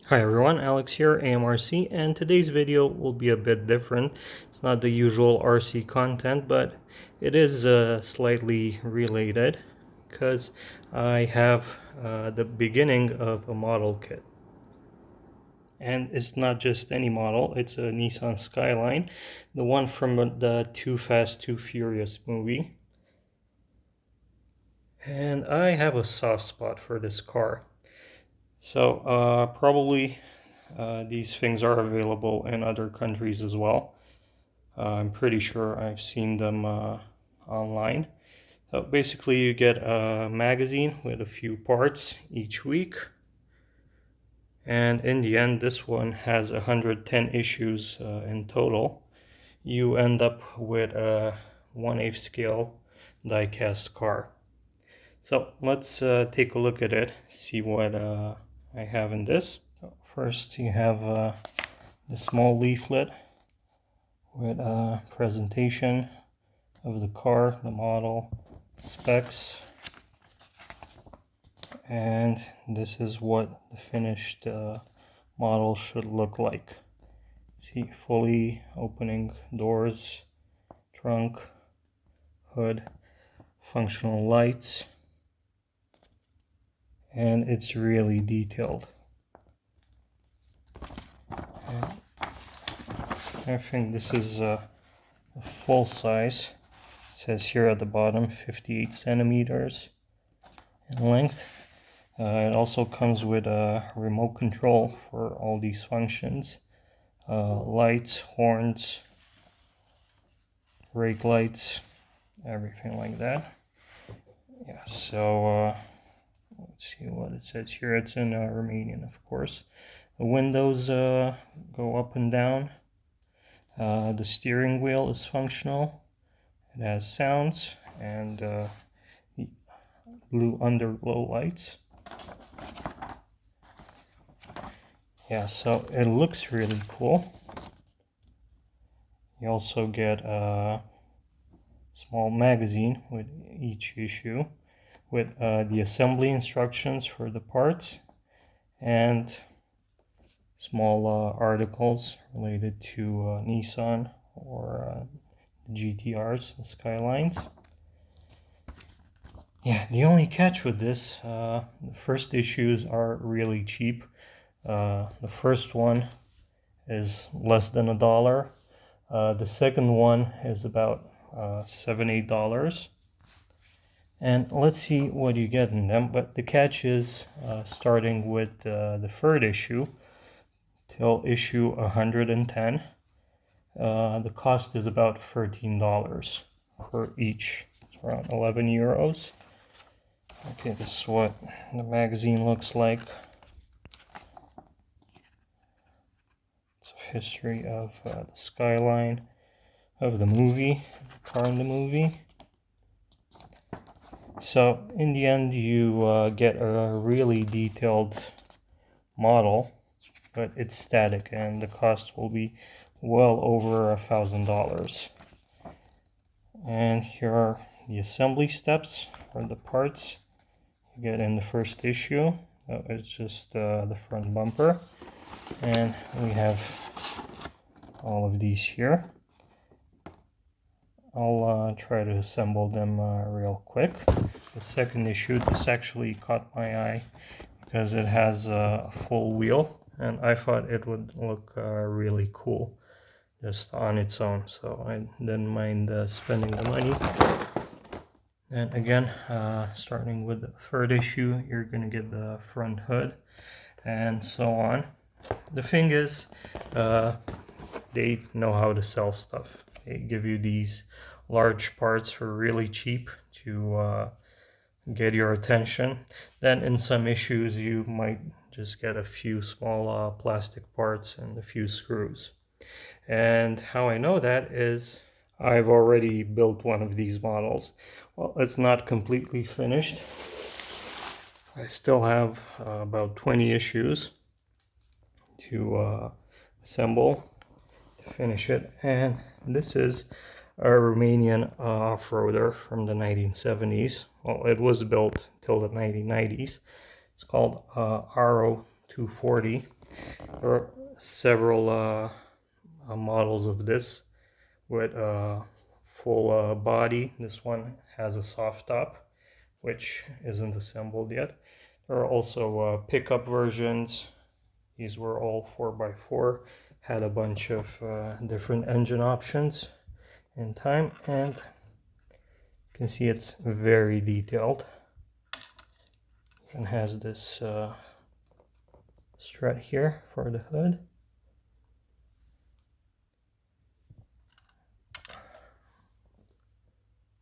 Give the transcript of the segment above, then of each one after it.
Hi everyone, Alex here, AMRC, and today's video will be a bit different. It's not the usual RC content, but it is slightly related because I have the beginning of a model kit. And it's not just any model, it's a Nissan Skyline, the one from the Too Fast, Too Furious movie. And I have a soft spot for this car. So probably these things are available in other countries as well. I'm pretty sure I've seen them online. So basically you get a magazine with a few parts each week. And in the end, this one has 110 issues in total. You end up with a 1/8 scale die-cast car. So let's take a look at it, see what I have in this. So first you have the small leaflet with a presentation of the car, the model, specs, and this is what the finished model should look like. See, fully opening doors, trunk, hood, functional lights, and it's really detailed. And I think this is a full size. It says here at the bottom 58 centimeters in length. It also comes with a remote control for all these functions. Lights, horns, brake lights, everything like that. Yeah, so let's see what it says here. It's in Romanian, of course. The windows go up and down. The steering wheel is functional. It has sounds and blue underglow lights. Yeah, so it looks really cool. You also get a small magazine with each issue with the assembly instructions for the parts and small articles related to Nissan or the GTRs, the Skylines. Yeah, the only catch with this, the first issues are really cheap. The first one is less than $1. The second one is about $7-8. And let's see what you get in them. But the catch is starting with the third issue till issue 110. The cost is about $13 for each. It's around 11 euros. Okay, this is what the magazine looks like. It's a history of the Skyline of the movie, the car in the movie. So in the end you get a really detailed model, but it's static and the cost will be well over $1,000. And here are the assembly steps for the parts you get in the first issue. It's just the front bumper, and we have all of these here. I'll try to assemble them real quick. The second issue, this actually caught my eye because it has a full wheel, and I thought it would look really cool just on its own, so I didn't mind spending the money. And again, starting with the third issue, you're gonna get the front hood and so on. The thing is, they know how to sell stuff. They give you these large parts for really cheap to get your attention. Then in some issues you might just get a few small plastic parts and a few screws. And how I know that is I've already built one of these models. Well, it's not completely finished. I still have about 20 issues to assemble to finish it. And this is a Romanian off-roader from the 1970s. Well, it was built till the 1990s. It's called RO240. There are several models of this with full body. This one has a soft top, which isn't assembled yet. There are also pickup versions. These were all 4x4, had a bunch of different engine options in time, and you can see it's very detailed. And has this strut here for the hood.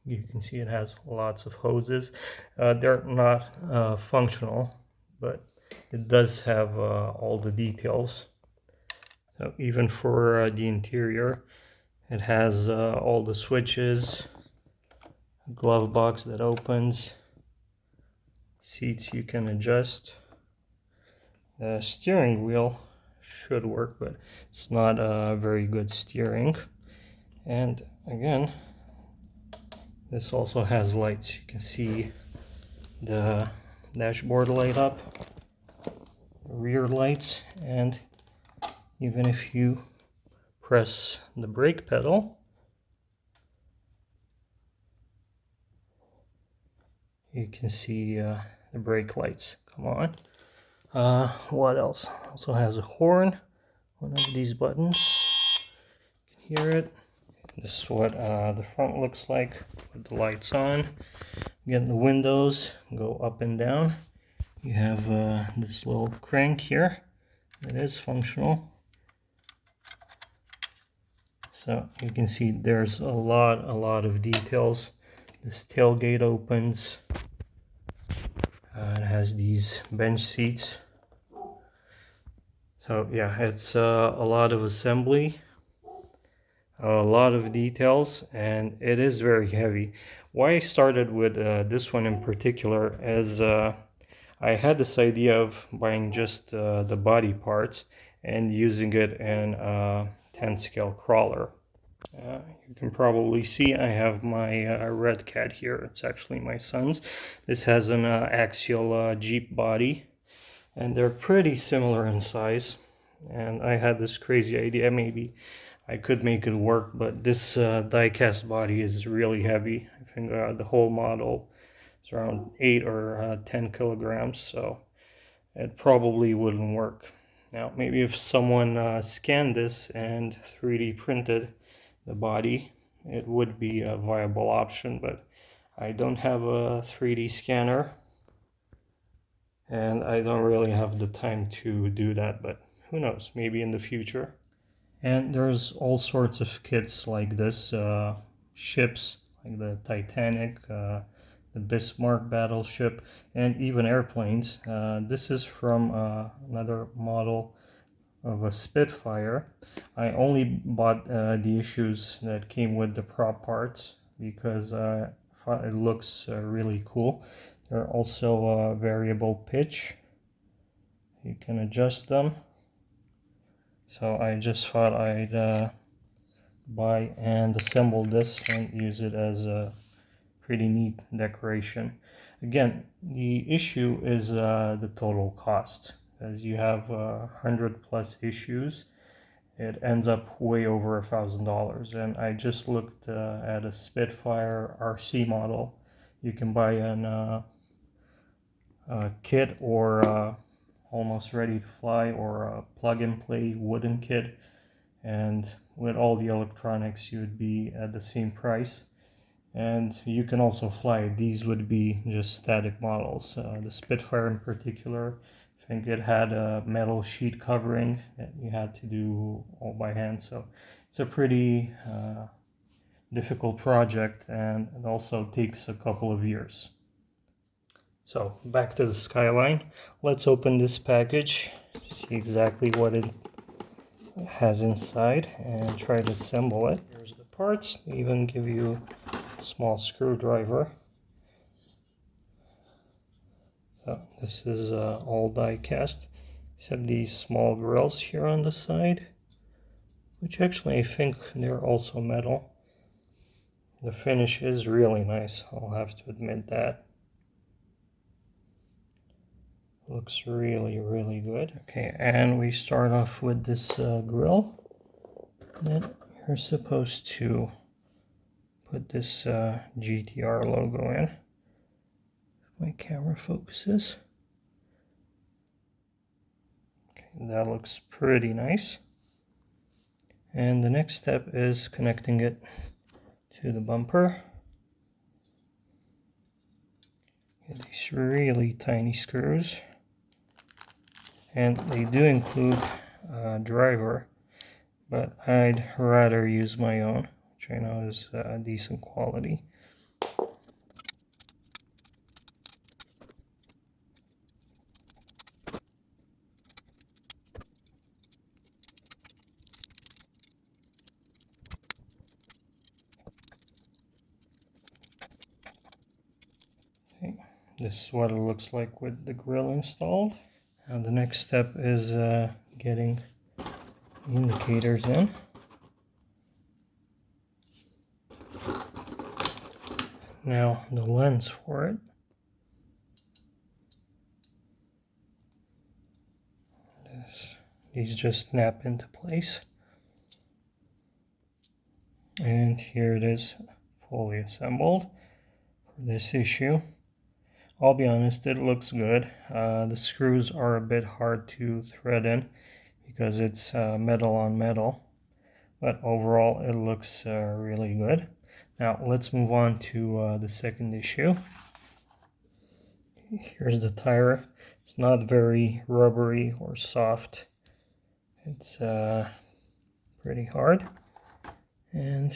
You can see it has lots of hoses. They're not functional, but it does have all the details. So even for the interior, it has all the switches, a glove box that opens, seats you can adjust. The steering wheel should work, but it's not very good steering. And again, this also has lights. You can see the dashboard light up, rear lights, and even if you press the brake pedal, you can see the brake lights come on. What else? Also has a horn, one of these buttons. You can hear it. This is what the front looks like with the lights on. Again, the windows go up and down. You have this little crank here that is functional. So you can see there's a lot of details. This tailgate opens. It has these bench seats. So yeah, it's a lot of assembly, a lot of details, and it is very heavy. Why I started with this one in particular is I had this idea of buying just the body parts and using it in a 10 scale crawler. You can probably see I have my red cat here. It's actually my son's. This has an axial Jeep body, and they're pretty similar in size. And I had this crazy idea, maybe I could make it work, but this die-cast body is really heavy. I think the whole model is around 8 or 10 kilograms, so it probably wouldn't work. Now, maybe if someone scanned this and 3D printed the body, it would be a viable option, but I don't have a 3D scanner, and I don't really have the time to do that, but who knows, maybe in the future. And there's all sorts of kits like this, ships like the Titanic, the Bismarck battleship, and even airplanes. This is from another model of a Spitfire. I only bought the issues that came with the prop parts because I thought it looks really cool. There are also variable pitch. You can adjust them. So I just thought I'd buy and assemble this and use it as a pretty neat decoration. Again, the issue is the total cost. As you have 100 plus issues, it ends up way over $1,000. And I just looked at a Spitfire RC model. You can buy a kit or almost ready to fly, or a plug-and-play wooden kit, and with all the electronics you would be at the same price. And you can also fly. These would be just static models. The Spitfire in particular, I think it had a metal sheet covering that you had to do all by hand, so it's a pretty difficult project, and it also takes a couple of years. So back to the Skyline. Let's open this package, see exactly what it has inside, and try to assemble it. Here's the parts. They even give you a small screwdriver. So this is all die cast, except these small grills here on the side, which actually I think they're also metal. The finish is really nice, I'll have to admit that. Looks really, really good. Okay, and we start off with this grill. Then you're supposed to put this GTR logo in. If my camera focuses. Okay, that looks pretty nice. And the next step is connecting it to the bumper. Get these really tiny screws. And they do include a driver, but I'd rather use my own, which I know is decent quality. Okay, this is what it looks like with the grill installed. Now the next step is getting indicators in. Now the lens for it. These just snap into place. And here it is, fully assembled for this issue. I'll be honest, it looks good. The screws are a bit hard to thread in because it's metal on metal. But overall, it looks really good. Now, let's move on to the second issue. Here's the tire. It's not very rubbery or soft. It's pretty hard. And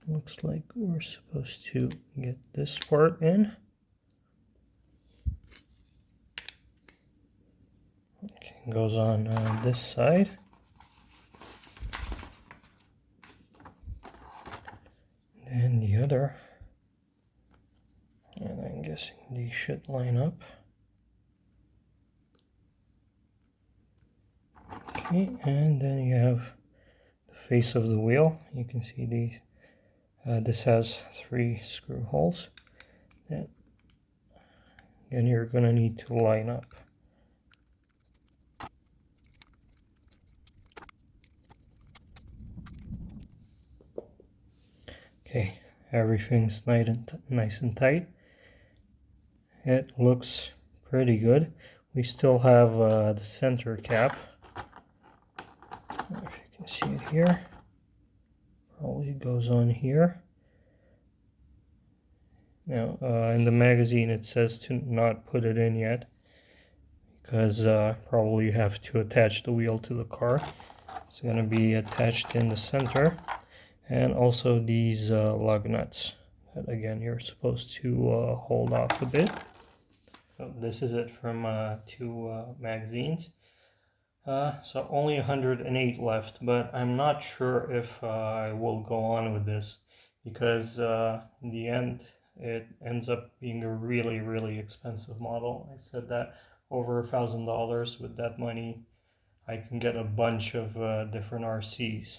looks like we're supposed to get this part in. Okay, goes on this side. And the other. And I'm guessing these should line up. Okay, and then you have the face of the wheel. You can see these. This has 3 screw holes. And you're gonna need to line up. Okay, everything's nice and tight. It looks pretty good. We still have the center cap. If you can see it here, probably goes on here. Now, in the magazine it says to not put it in yet because probably you have to attach the wheel to the car. It's going to be attached in the center, and also these lug nuts that again you're supposed to hold off a bit. So this is it from 2 magazines. So only 108 left, but I'm not sure if I will go on with this because in the end it ends up being a really expensive model. I said that over $1,000 with that money I can get a bunch of different RCs.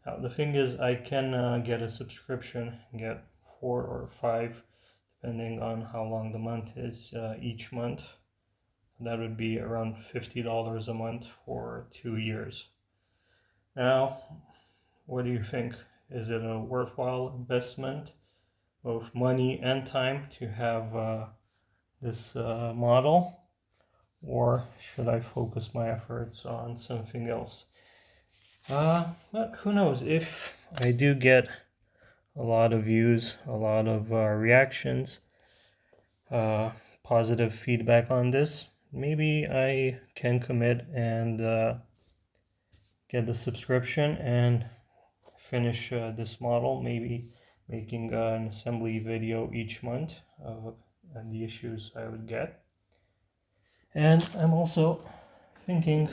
Now the thing is I can get a subscription, get 4 or 5 depending on how long the month is each month. That would be around $50 a month for 2 years. Now, what do you think? Is it a worthwhile investment, both money and time, to have this model? Or should I focus my efforts on something else? But who knows, if I do get a lot of views, a lot of reactions, positive feedback on this, maybe I can commit and get the subscription and finish this model, maybe making an assembly video each month of the issues I would get. And I'm also thinking,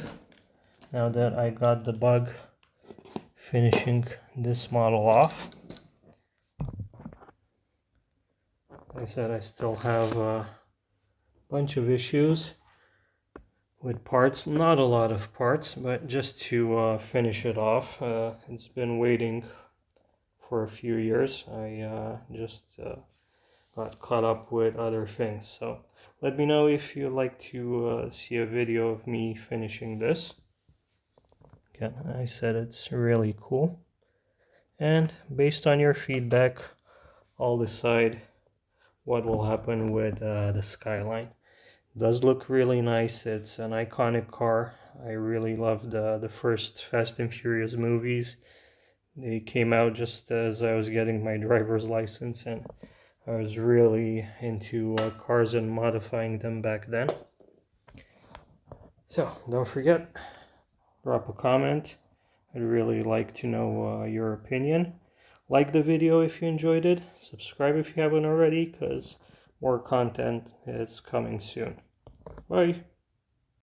now that I got the bug, finishing this model off. Like I said, I still have a bunch of issues with parts, not a lot of parts, but just to finish it off. It's been waiting for a few years. I just got caught up with other things. So Let me know if you'd like to see a video of me finishing this. Again, I said it's really cool. And based on your feedback, I'll decide what will happen with the Skyline. It does look really nice. It's an iconic car. I really loved the first Fast and Furious movies. They came out just as I was getting my driver's license, and I was really into cars and modifying them back then. So don't forget, drop a comment. I'd really like to know your opinion. Like the video if you enjoyed it. Subscribe if you haven't already, because more content is coming soon. Bye.